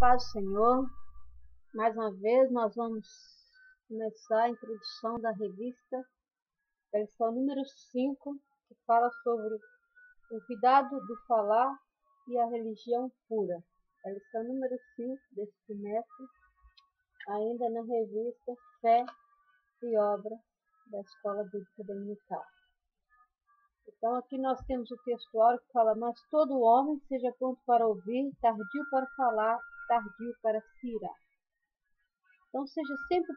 Paz do Senhor. Mais uma vez nós vamos começar a introdução da revista, a lição número 5, que fala sobre o cuidado do falar e a religião pura. A lição número 5 desse trimestre, ainda na revista Fé e Obra da Escola Bíblica Dominical. Então aqui nós temos o textuário que fala: mas todo homem seja pronto para ouvir, tardio para falar, tardio para se irar. Então seja sempre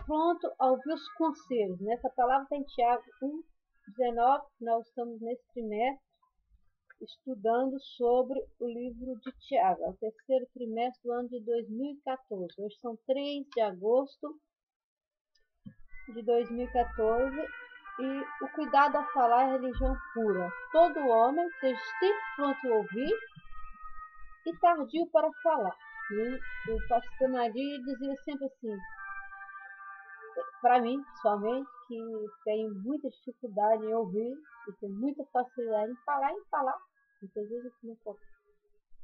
pronto a ouvir os conselhos. Essa palavra está em Tiago 1:19, nós estamos nesse trimestre estudando sobre o livro de Tiago, é o terceiro trimestre do ano de 2014. Hoje são 3 de agosto de 2014 e o cuidado a falar é religião pura. Todo homem seja sempre pronto a ouvir e tardio para falar. O pastor Maria dizia sempre assim, para mim, pessoalmente, que tenho muita dificuldade em ouvir e tenho muita facilidade em falar, muitas vezes eu não posso.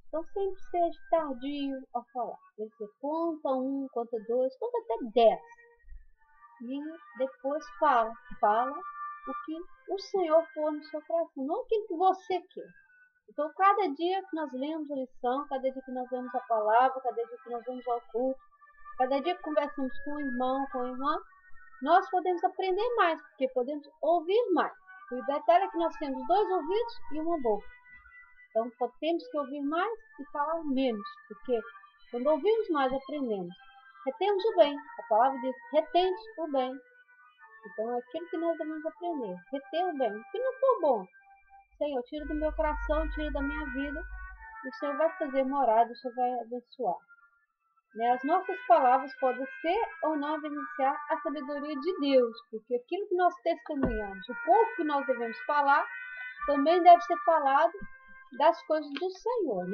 Então sempre seja tardio a falar. Você conta 1, conta 2, conta até 10. E depois fala o que o Senhor pôr no seu coração, não aquilo que você quer. Então, cada dia que nós lemos a lição, cada dia que nós lemos a palavra, cada dia que nós vamos ao culto, cada dia que conversamos com o irmão, com a irmã, nós podemos aprender mais, porque podemos ouvir mais. O detalhe é que nós temos 2 ouvidos e uma boca. Então, temos que ouvir mais e falar menos, porque quando ouvimos mais, aprendemos. Retemos o bem. A palavra diz: retente o bem. Então, é aquilo que nós devemos aprender. Reter o bem. O que não for bom, Senhor, tira do meu coração, tira da minha vida, e o Senhor vai fazer morada, o Senhor vai abençoar. As nossas palavras podem ser ou não evidenciar a sabedoria de Deus, porque aquilo que nós testemunhamos, o pouco que nós devemos falar, também deve ser falado das coisas do Senhor.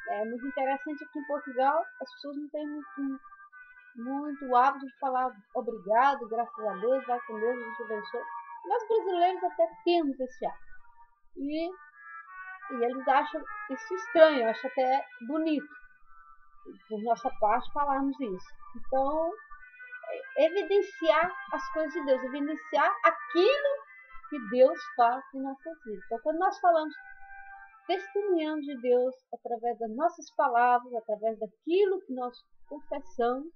É muito interessante aqui em Portugal, as pessoas não têm muito hábito de falar obrigado, graças a Deus, vai com Deus, Deus te abençoe. Nós brasileiros até temos esse hábito. E eles acham isso estranho, acham até bonito, por nossa parte, falarmos isso. Então, evidenciar as coisas de Deus, evidenciar aquilo que Deus faz em nossas vidas. Então, quando nós falamos, testemunhamos de Deus através das nossas palavras, através daquilo que nós confessamos,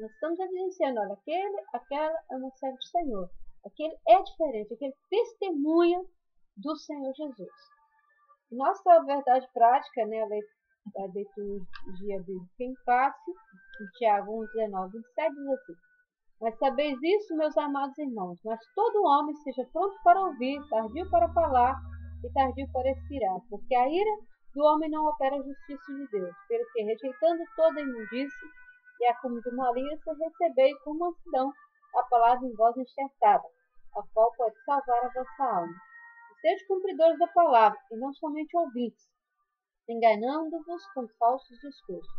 nós estamos evidenciando: olha, aquela é uma serva do Senhor, aquele é diferente, aquele testemunha do Senhor Jesus. Nossa verdade prática, a liturgia bíblica em classe, em Tiago 1:19, 27, diz assim: mas sabeis isso, meus amados irmãos, mas todo homem seja pronto para ouvir, tardio para falar e tardio para expirar, porque a ira do homem não opera a justiça de Deus, pelo que, rejeitando toda imundície e a acúmulo de malícia, recebei com mansidão a palavra em voz enxertada, a qual pode salvar a vossa alma. Sede cumpridores da palavra, e não somente ouvintes, enganando-vos com falsos discursos.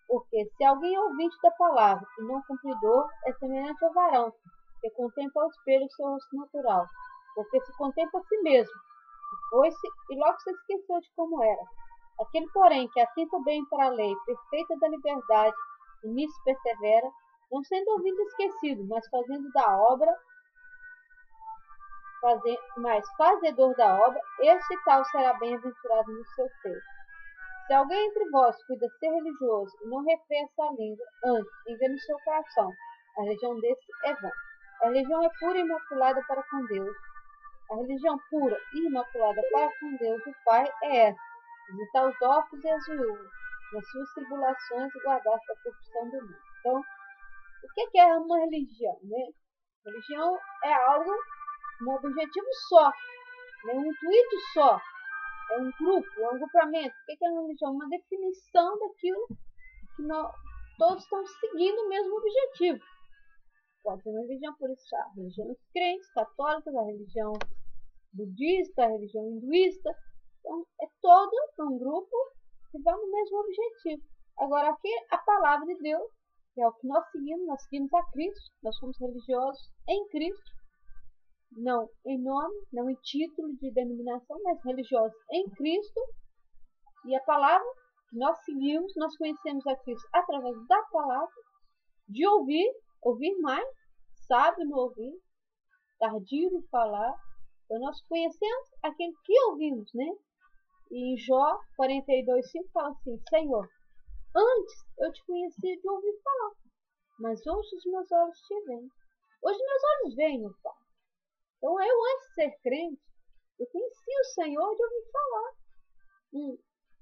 Porque se alguém é ouvinte da palavra e não cumpridor, é semelhante ao varão, que contempla ao espelho o seu rosto natural, porque se contempla a si mesmo, e foi-se, e logo se esqueceu de como era. Aquele, porém, que atenta bem para a lei perfeita da liberdade, e nisso persevera, não sendo ouvinte esquecido, mas fazendo da obra, mas fazedor da obra, este tal será bem-aventurado no seu feito. Se alguém entre vós cuida ser religioso e não refreia a sua língua, antes engana o seu coração, a religião desse é vã. A religião é pura e imaculada para com Deus. A religião pura e imaculada para com Deus, o Pai, é essa: visitar os órfãos e as viúvas, nas suas tribulações e guardar-se da corrupção do mundo. Então, o que é uma religião? Religião é algo, um objetivo só, um intuito só, é um grupo, um agrupamento. O que é uma religião? Uma definição daquilo que todos estão seguindo o mesmo objetivo. Pode ser uma religião, por isso há religiões crentes, católicas, a religião budista, a religião hinduísta. Então é todo um grupo que vai no mesmo objetivo. Agora aqui a palavra de Deus, que é o que nós seguimos a Cristo, nós somos religiosos em Cristo, não em nome, não em título de denominação, mas religiosos em Cristo. E a palavra nós seguimos, nós conhecemos a Cristo através da palavra, de ouvir mais, sábio no ouvir, tardio no falar. Então nós conhecemos aquilo que ouvimos, né? E em Jó 42:5 fala assim: Senhor, antes eu te conhecia de ouvir falar, mas hoje os meus olhos te veem. Hoje meus olhos veem, meu Pai. Então eu, antes de ser crente, eu conhecia o Senhor de ouvir falar.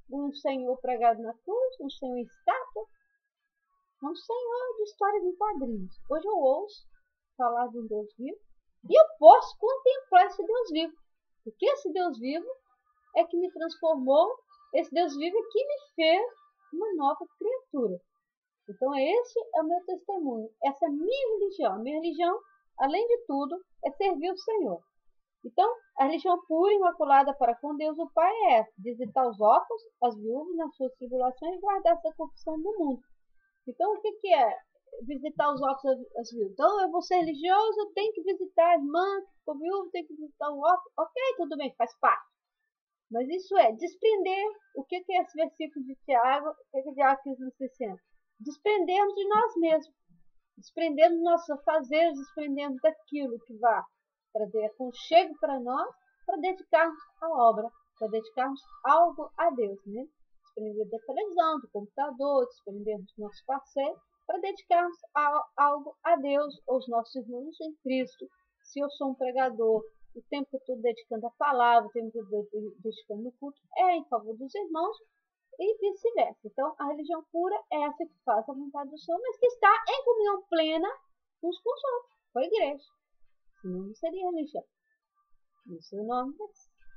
Um Senhor pregado na cruz, um Senhor em estátua, um Senhor de histórias em quadrinhos. Hoje eu ouço falar de um Deus vivo e eu posso contemplar esse Deus vivo. Porque esse Deus vivo é que me transformou, esse Deus vivo é que me fez uma nova criatura. Então esse é o meu testemunho, essa é a minha religião. A minha religião, além de tudo, é servir o Senhor. Então, a religião pura e imaculada para com Deus o Pai é essa: visitar os órfãos, as viúvas nas suas tribulações e guardar essa confissão do mundo. Então, o que é visitar os órfãos e as viúvas? Então, eu vou ser religioso, eu tenho que visitar a irmã que ficou viúva, tenho que visitar o órfão. Ok, tudo bem, faz parte. Mas isso é desprender. O que é esse versículo de Tiago? O que é Tiago quis nos ensinar? Desprendermos de nós mesmos. Desprendermos dos nossos afazeres, desprendermos daquilo que vai trazer aconchego para nós, para dedicarmos à obra, para dedicarmos algo a Deus, né? Desprender da televisão, do computador, desprendermos do nosso parceiro, para dedicarmos algo a Deus, aos nossos irmãos em Cristo. Se eu sou um pregador, o tempo que eu estou dedicando à palavra, o tempo que eu estou dedicando no culto, é em favor dos irmãos e vice-versa. Então, a religião pura é essa que faz a vontade do Senhor, mas que está em comunhão plena uns com os outros, com a igreja. Senão não seria religião. No seu nome, mas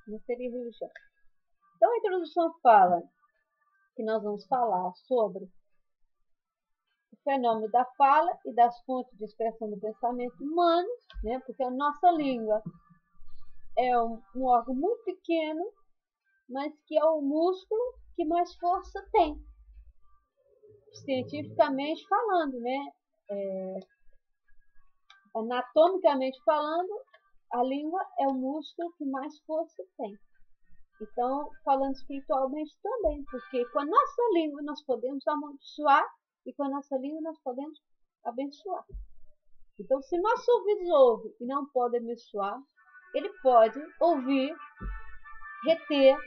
não seria religião. Então, a introdução fala que nós vamos falar sobre o fenômeno da fala e das fontes de expressão do pensamento humano, né? Porque a nossa língua é um órgão muito pequeno, mas que é o músculo que mais força tem. Cientificamente falando, né? Anatomicamente falando, a língua é o músculo que mais força tem. Então, falando espiritualmente também, porque com a nossa língua nós podemos amaldiçoar e com a nossa língua nós podemos abençoar. Então, se nossos ouvidos ouvem e não podem abençoar, ele pode ouvir, reter,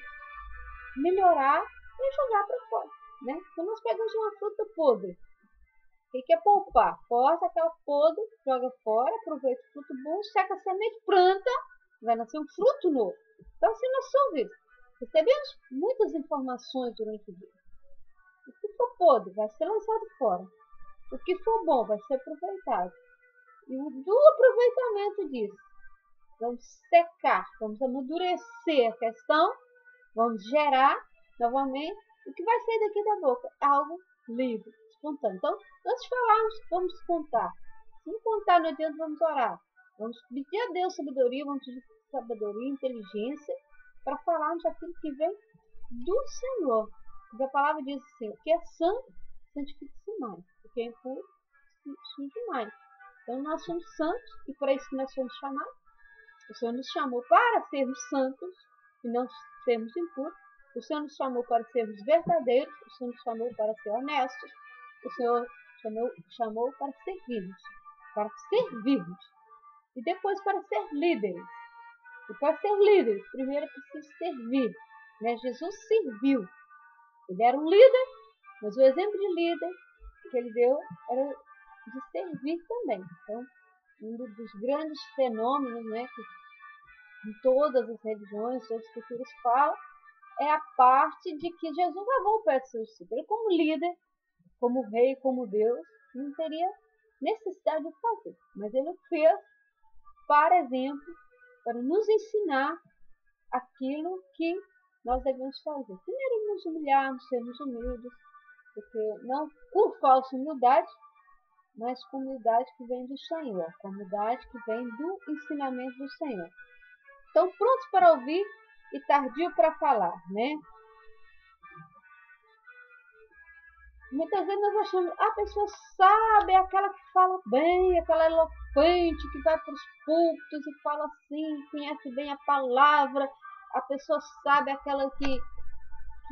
melhorar e jogar para fora, né? Então, nós pegamos uma fruta podre. O que é poupar? Corta aquela podre, joga fora, aproveita o fruto bom, seca a semente, planta, vai nascer um fruto novo. Então, assim nós somos. Recebemos muitas informações durante o dia. O que for podre vai ser lançado fora. O que for bom vai ser aproveitado. E do aproveitamento disso, vamos secar, vamos amadurecer a questão, vamos gerar novamente o que vai sair daqui da boca. Algo livre, espontâneo. Então, antes de falarmos, vamos contar. Se não contar, não adianta, vamos orar. Vamos pedir a Deus sabedoria, vamos pedir sabedoria, inteligência, para falarmos aquilo que vem do Senhor. Porque a palavra diz assim: o que é santo, santifique-se mais. O que é impuro, suje mais. Então nós somos santos e para isso que nós somos chamados. O Senhor nos chamou para sermos santos e não sermos impuros. O Senhor nos chamou para sermos verdadeiros. O Senhor nos chamou para ser honestos. O Senhor chamou para servirmos. Para servirmos. E depois para ser líderes. E para ser líderes, primeiro é preciso servir. Né? Jesus serviu. Ele era um líder, mas o exemplo de líder que ele deu era de servir também. Então, um dos grandes fenômenos, né, que em todas as religiões, todas as culturas falam, é a parte de que Jesus levou para seus discípulos. Ele, como líder, como rei, como Deus, não teria necessidade de fazer. Mas ele o fez, para exemplo, para nos ensinar aquilo que nós devemos fazer. Primeiro, nos humilharmos, sermos humildes, porque não com falsa humildade, mas com humildade que vem do Senhor, com humildade que vem do ensinamento do Senhor. Então, prontos para ouvir e tardio para falar, né? Muitas vezes nós achamos, a pessoa sabe, é aquela que fala bem, aquela eloquente, que vai para os púlpitos e fala assim, conhece bem a palavra, a pessoa sabe, aquela que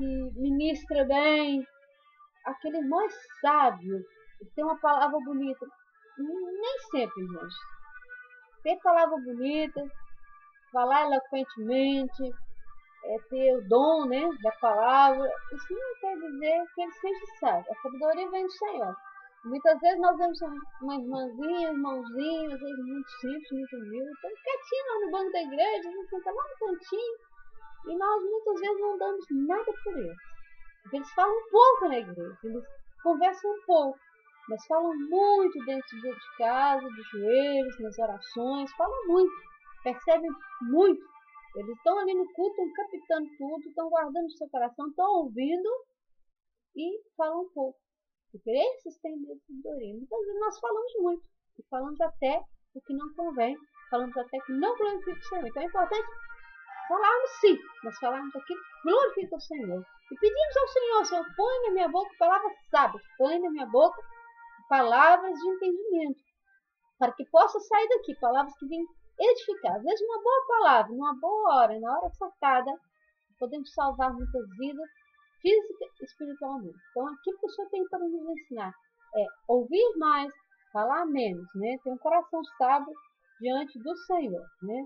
que ministra bem. Aquele irmão é sábio, ele tem uma palavra bonita. Nem sempre, irmãos. Ter palavra bonita, falar eloquentemente, ter o dom, né, da palavra, isso não quer dizer que ele seja sábio. A sabedoria vem do Senhor. Muitas vezes nós vemos uma irmãzinha, irmãozinho, às vezes muito simples, muito humilde, estão quietinho lá no banco da igreja, a gente senta lá no cantinho, e nós muitas vezes não damos nada por eles. Porque eles falam um pouco na igreja, eles conversam um pouco, mas falam muito dentro de casa, de joelhos, nas orações, falam muito, percebem muito. Eles estão ali no culto, estão captando tudo, estão guardando o seu coração, estão ouvindo e falam um pouco. Porque esses têm medo de sabedoria. Muitas vezes nós falamos muito, e falamos até o que não convém, falamos até que não glorifica o Senhor. Então é importante falarmos sim, mas falarmos aquilo que glorifica o Senhor. E pedimos ao Senhor, Senhor, põe na minha boca palavras sábias, põe na minha boca palavras de entendimento, para que possa sair daqui palavras que vêm edificar. Às vezes uma boa palavra, numa boa hora, na hora sacada, podemos salvar muitas vidas, física e espiritualmente. Então aquilo que o Senhor tem para nos ensinar é ouvir mais, falar menos, né? Ter um coração sábio diante do Senhor, né?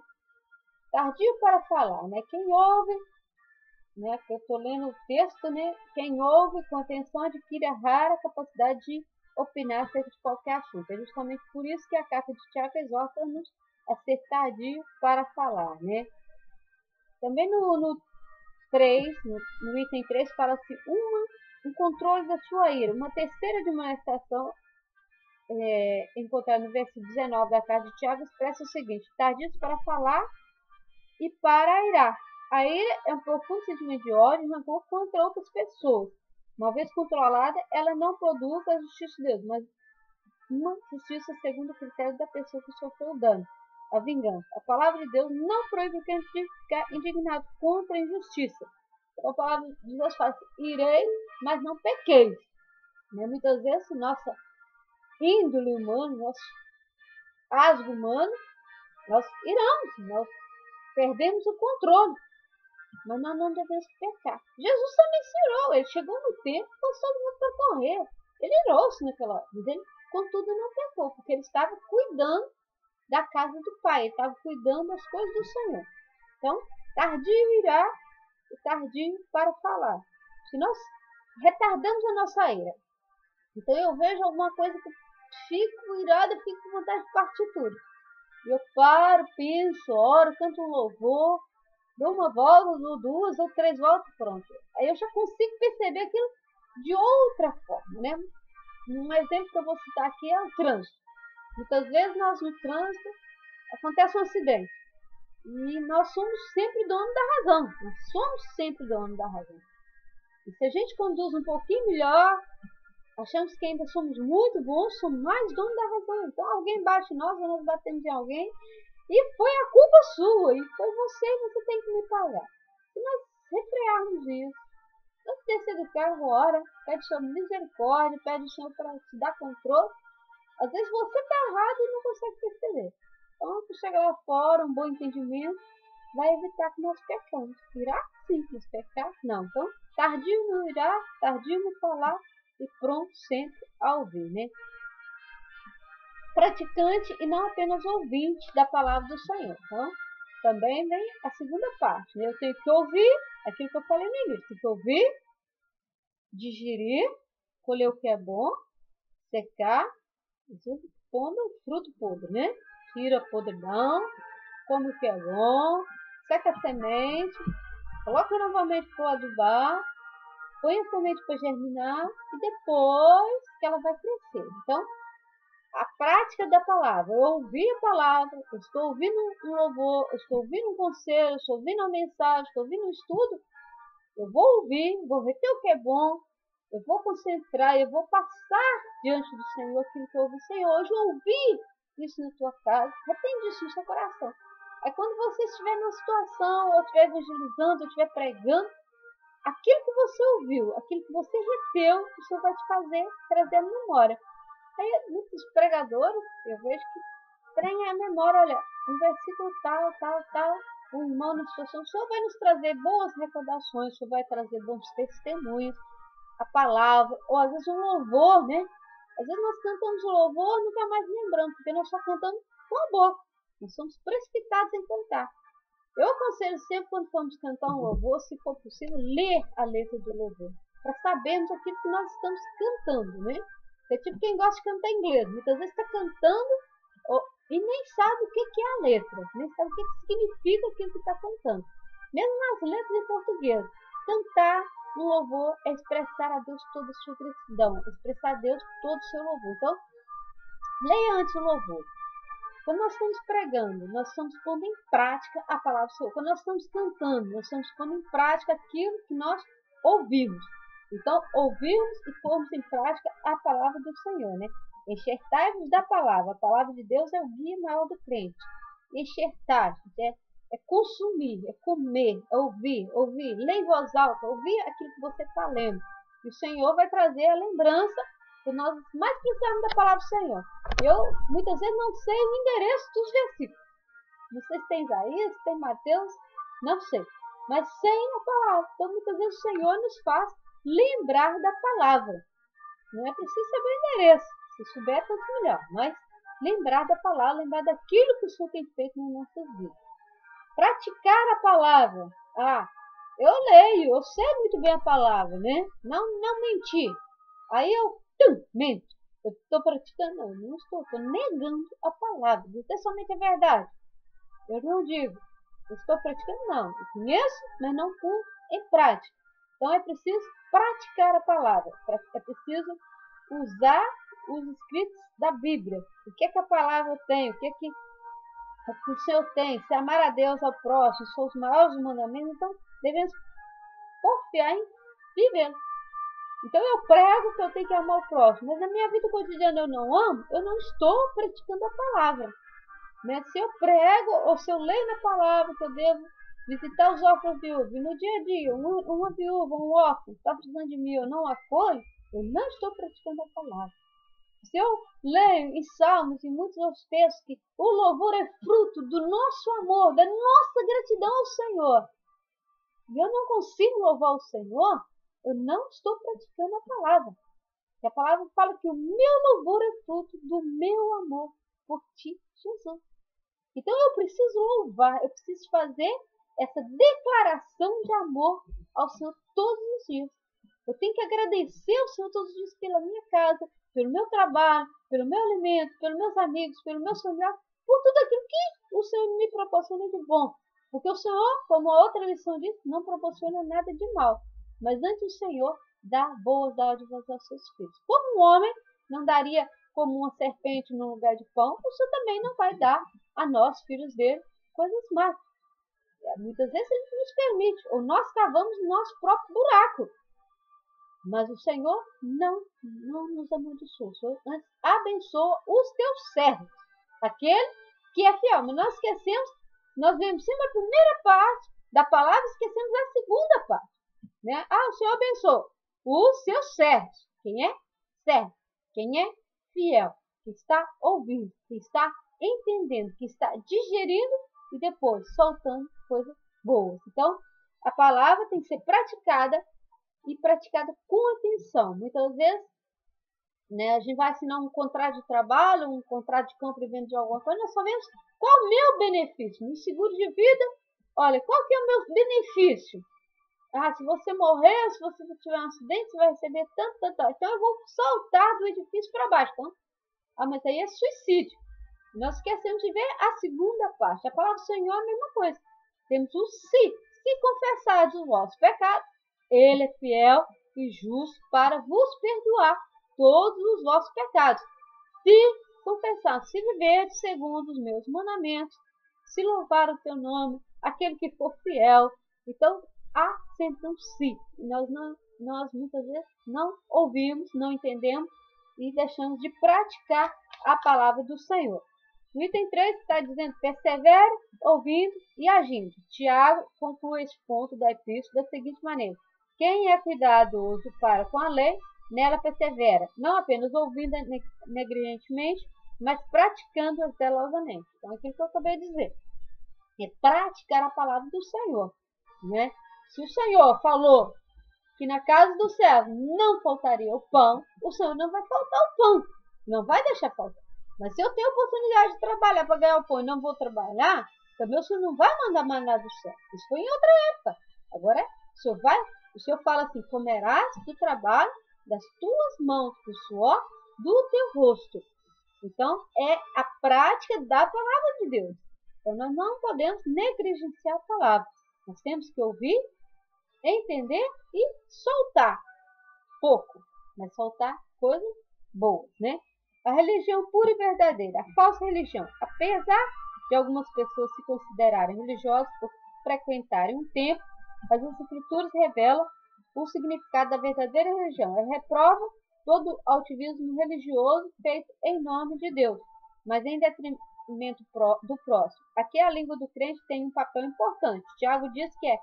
Tardio para falar, né? Quem ouve, né? Eu estou lendo o texto, né? Quem ouve com atenção adquire a rara capacidade de opinar acerca de qualquer assunto. É justamente por isso que a carta de Tiago exorta-nos a ser tardio para falar, né? Também no 3, no item 3, fala-se um controle da sua ira. Uma terceira demonstração encontrada no versículo 19 da carta de Tiago expressa o seguinte: tardios para falar e para irar. A ira é um profundo sentimento de ódio e rancor contra outras pessoas. Uma vez controlada, ela não produz a justiça de Deus, mas uma justiça segundo o critério da pessoa que sofreu o dano, a vingança. A palavra de Deus não proíbe o crente de ficar indignado contra a injustiça. Então, a palavra de Deus fala assim: irei, mas não pequeis. Né? Muitas vezes, nossa índole humana, nosso asgo humano, nós iramos, nós perdemos o controle. Mas nós não devemos pecar. Jesus também se irou. Ele chegou no templo e pôs todo mundo para correr. Ele irou-se naquela hora. Mas ele, contudo, não pecou, porque ele estava cuidando da casa do Pai. Ele estava cuidando das coisas do Senhor. Então, tardio irá e tardio para falar. Se nós retardamos a nossa ira, então eu vejo alguma coisa que fico irada, fico com vontade de partir tudo. E eu paro, penso, oro, canto um louvor, dou uma volta, ou duas, ou três voltas, pronto. Aí eu já consigo perceber aquilo de outra forma, né? Um exemplo que eu vou citar aqui é o trânsito. Muitas vezes nós no trânsito acontece um acidente. E nós somos sempre dono da razão. Nós somos sempre dono da razão. E se a gente conduz um pouquinho melhor, achamos que ainda somos muito bons, somos mais dono da razão. Então alguém bate em nós, ou nós batemos em alguém, e foi a culpa sua, e foi você tem que me pagar. Se nós refrearmos isso, antes de descer do carro, ora, pede o Senhor misericórdia, pede o Senhor para te dar controle. Às vezes você está errado e não consegue perceber. Então, quando chega lá fora, um bom entendimento vai evitar que nós pecamos. Irá sim, mas pecar não. Então, tardio no irá, tardio no falar e pronto sempre a ouvir, né? Praticante e não apenas ouvinte da palavra do Senhor. Então, também vem a segunda parte, né? Eu tenho que ouvir aquilo que eu falei no início. Tenho que ouvir, digerir, colher o que é bom, secar, pondo o fruto podre, né? Tira a podridão, come o que é bom, seca a semente, coloca novamente para o adubar, põe a semente para germinar e depois que ela vai crescer. Então, a prática da palavra, eu ouvi a palavra, eu estou ouvindo um louvor, eu estou ouvindo um conselho, eu estou ouvindo uma mensagem, estou ouvindo um estudo, eu vou ouvir, vou reter o que é bom, eu vou concentrar, eu vou passar diante do Senhor aquilo que eu ouvi. Senhor, hoje eu ouvi isso na tua casa, retém isso no seu coração. Aí quando você estiver numa situação, ou estiver evangelizando, ou estiver pregando, aquilo que você ouviu, aquilo que você reteu, o Senhor vai te fazer trazer a memória. Aí muitos pregadores, eu vejo que têm a memória, olha, um versículo tal, um irmão na situação, o Senhor vai nos trazer boas recordações, o Senhor vai trazer bons testemunhos, a palavra, ou às vezes um louvor, né? Às vezes nós cantamos o louvor e nunca mais lembramos, porque nós só cantamos com a boca. Nós somos precipitados em cantar. Eu aconselho sempre, quando formos cantar um louvor, se for possível, ler a letra do louvor, para sabermos aquilo que nós estamos cantando, né? É tipo quem gosta de cantar inglês. Muitas vezes está cantando e nem sabe o que é a letra, nem sabe o que significa aquilo que está cantando. Mesmo nas letras em português, cantar um louvor é expressar a Deus toda a sua gratidão, expressar a Deus todo o seu louvor. Então, leia antes o louvor. Quando nós estamos pregando, nós estamos pondo em prática a palavra do Senhor. Quando nós estamos cantando, nós estamos pondo em prática aquilo que nós ouvimos. Então, ouvirmos e pormos em prática a palavra do Senhor, né? Enxertai-vos da palavra. A palavra de Deus é o guia maior do crente. Enxertar é consumir, é comer, é ouvir. Ler em voz alta, ouvir aquilo que você está lendo. E o Senhor vai trazer a lembrança que nós mais precisamos da palavra do Senhor. Eu, muitas vezes, não sei o endereço dos versículos. Não sei se tem Isaías, se tem Mateus, não sei. Mas sei a palavra. Então, muitas vezes, o Senhor nos faz lembrar da palavra. Não é preciso saber o endereço. Se souber, tanto melhor. Mas lembrar da palavra, lembrar daquilo que o Senhor tem feito nas nossas vidas. Praticar a palavra. Eu leio, eu sei muito bem a palavra, né? Não mentir. Aí eu mento. Eu estou praticando, não estou negando a palavra. Isso é somente a verdade. Eu não digo, eu estou praticando, não. Eu conheço, mas não pus em prática. Então é preciso praticar a palavra. É preciso usar os escritos da Bíblia. O que é que a palavra tem? O que o Senhor tem? Se amar a Deus ao próximo, são os maiores mandamentos, então devemos confiar em viver. Então eu prego que eu tenho que amar o próximo, mas na minha vida cotidiana eu não amo, eu não estou praticando a palavra. Né? Se eu prego ou se eu leio na palavra que eu devo visitar os órfãos viúvos, e no dia a dia uma viúva, um órfão está precisando de mim, eu não acolho, eu não estou praticando a palavra. Se eu leio em Salmos e muitos outros textos que o louvor é fruto do nosso amor, da nossa gratidão ao Senhor, e eu não consigo louvar o Senhor, eu não estou praticando a palavra. E a palavra fala que o meu louvor é fruto do meu amor por ti, Jesus. Então eu preciso louvar, eu preciso fazer essa declaração de amor ao Senhor todos os dias. Eu tenho que agradecer ao Senhor todos os dias pela minha casa, pelo meu trabalho, pelo meu alimento, pelos meus amigos, pelo meu familiar, por tudo aquilo que o Senhor me proporciona de bom. Porque o Senhor, como a outra lição diz, não proporciona nada de mal. Mas antes o Senhor dá boas dádivas aos seus filhos. Como um homem não daria como uma serpente no lugar de pão, o Senhor também não vai dar a nós, filhos dele, coisas más. Muitas vezes ele nos permite, ou nós cavamos o nosso próprio buraco. Mas o Senhor não nos amaldiçoa. O Senhor antes abençoa os teus servos, aquele que é fiel. Mas nós esquecemos, nós vemos sempre a primeira parte da palavra e esquecemos a segunda parte. Né? O Senhor abençoa os seus servos. Quem é servo? Quem é fiel? Que está ouvindo, que está entendendo, que está digerindo e depois soltando coisas boas. Então, a palavra tem que ser praticada e praticada com atenção. Muitas vezes, né, a gente vai assinar um contrato de trabalho, um contrato de compra e venda de alguma coisa, nós só vemos qual é o meu benefício. No seguro de vida, olha, qual que é o meu benefício? Se você morrer, se você tiver um acidente, você vai receber tanto. Então eu vou saltar do edifício para baixo. Então, mas aí é suicídio. Nós esquecemos de ver a segunda parte. A palavra do Senhor é a mesma coisa. Temos o se. Se confessardes os vossos pecados, Ele é fiel e justo para vos perdoar todos os vossos pecados. Se confessar, se viver segundo os meus mandamentos, se louvar o teu nome, aquele que for fiel. Então, há sempre um se. Nós muitas vezes não ouvimos, não entendemos e deixamos de praticar a palavra do Senhor. No item 3 está dizendo: persevere ouvindo e agindo. Tiago conclui esse ponto da epístola da seguinte maneira: quem é cuidadoso para com a lei, nela persevera, não apenas ouvindo negligentemente, mas praticando-a zelosamente. Então, aquilo que eu acabei de dizer. É praticar a palavra do Senhor, né? Se o Senhor falou que na casa do céu não faltaria o pão, o Senhor não vai faltar o pão, não vai deixar faltar. Mas se eu tenho oportunidade de trabalhar para ganhar o pão e não vou trabalhar, também o Senhor não vai mandar maná do céu. Isso foi em outra época. Agora, o Senhor fala assim: comerás do trabalho das tuas mãos, do suor do teu rosto. Então, é a prática da palavra de Deus. Então, nós não podemos negligenciar a palavra. Nós temos que ouvir, entender e soltar. Pouco, mas soltar coisas boas, né? A religião pura e verdadeira, a falsa religião. Apesar de algumas pessoas se considerarem religiosas por frequentarem um templo, as escrituras revelam o significado da verdadeira religião. Ela reprova todo altivismo religioso feito em nome de Deus, mas em detrimento do próximo. Aqui a língua do crente tem um papel importante. Tiago diz que é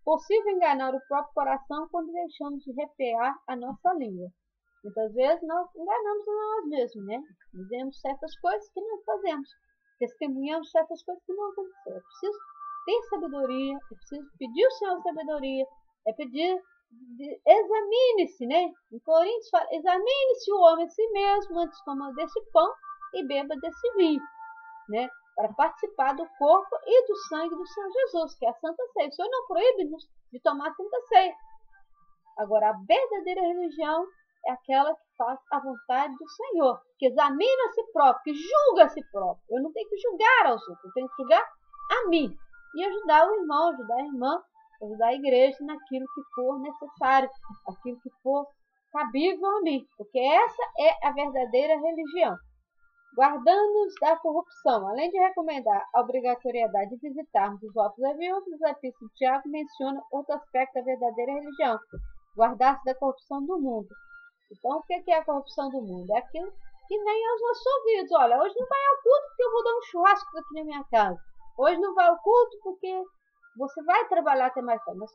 possível enganar o próprio coração quando deixamos de refrear a nossa língua. Muitas vezes nós enganamos a nós mesmos, né? Dizemos certas coisas que não fazemos. Testemunhamos certas coisas que não aconteceram. É preciso ter sabedoria, é preciso pedir ao Senhor sabedoria, é pedir, examine-se, né? Em Coríntios fala, examine-se o homem a si mesmo antes de tomar desse pão e beba desse vinho, né? Para participar do corpo e do sangue do Senhor Jesus, que é a Santa Ceia. O Senhor não proíbe-nos de tomar a Santa Ceia. Agora, a verdadeira religião é aquela que faz a vontade do Senhor, que examina a si próprio, que julga a si próprio. Eu não tenho que julgar aos outros, eu tenho que julgar a mim. E ajudar o irmão, ajudar a irmã, ajudar a igreja naquilo que for necessário, aquilo que for cabível a mim. Porque essa é a verdadeira religião. Guardando-nos da corrupção, além de recomendar a obrigatoriedade de visitarmos os votos da viúvas, a Epístola de Tiago menciona outro aspecto da verdadeira religião: guardar-se da corrupção do mundo. Então, o que é a corrupção do mundo? É aquilo que vem aos nossos ouvidos. Olha, hoje não vai ao culto porque eu vou dar um churrasco aqui na minha casa. Hoje não vai ao culto porque você vai trabalhar até mais tarde. Mas,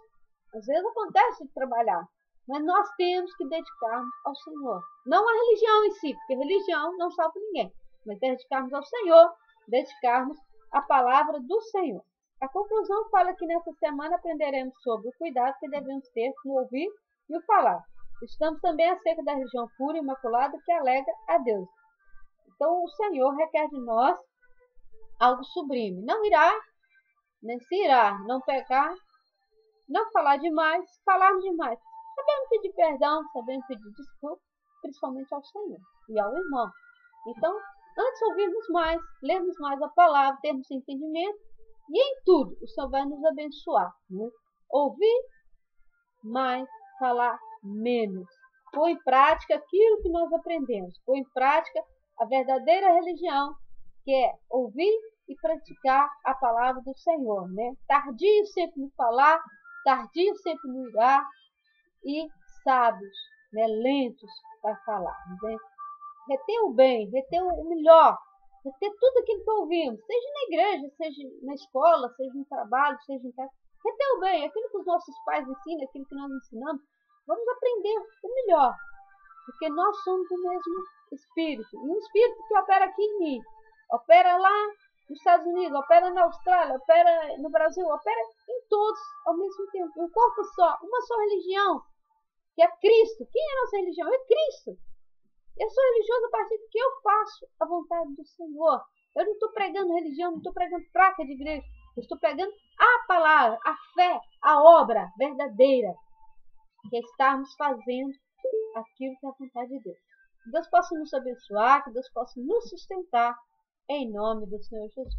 às vezes acontece de trabalhar. Mas nós temos que dedicarmos ao Senhor. Não à religião em si, porque religião não salva ninguém. Mas dedicarmos ao Senhor, dedicarmos à palavra do Senhor. A conclusão fala que nessa semana aprenderemos sobre o cuidado que devemos ter no ouvir e o falar. Estamos também acerca da religião pura e imaculada que alegra a Deus. Então o Senhor requer de nós algo sublime. Não irá, nem se irá, não pecar, não falar demais, falarmos demais. Sabemos pedir perdão, sabemos pedir desculpa, principalmente ao Senhor e ao irmão. Então, antes ouvirmos mais, lermos mais a palavra, termos entendimento, e em tudo o Senhor vai nos abençoar, né? Ouvir mais, falar menos. Pôr em prática aquilo que nós aprendemos. Pôr em prática a verdadeira religião, que é ouvir e praticar a palavra do Senhor, né? Tardio sempre no falar, tardio sempre no irar, e sábios, né? Lentos para falar, né? Reter o bem, reter o melhor, reter tudo aquilo que ouvimos, seja na igreja, seja na escola, seja no trabalho, seja em casa. Reter o bem, aquilo que os nossos pais ensinam, aquilo que nós ensinamos. Vamos aprender o melhor, porque nós somos o mesmo Espírito. E um Espírito que opera aqui em mim, opera lá nos Estados Unidos, opera na Austrália, opera no Brasil, opera em todos ao mesmo tempo. Um corpo só, uma só religião, que é Cristo. Quem é a nossa religião? É Cristo. Eu sou religioso a partir do que eu faço a vontade do Senhor. Eu não estou pregando religião, não estou pregando placa de igreja. Eu estou pregando a palavra, a fé, a obra verdadeira. Que é estarmos fazendo aquilo que é a vontade de Deus. Que Deus possa nos abençoar, que Deus possa nos sustentar, em nome do Senhor Jesus.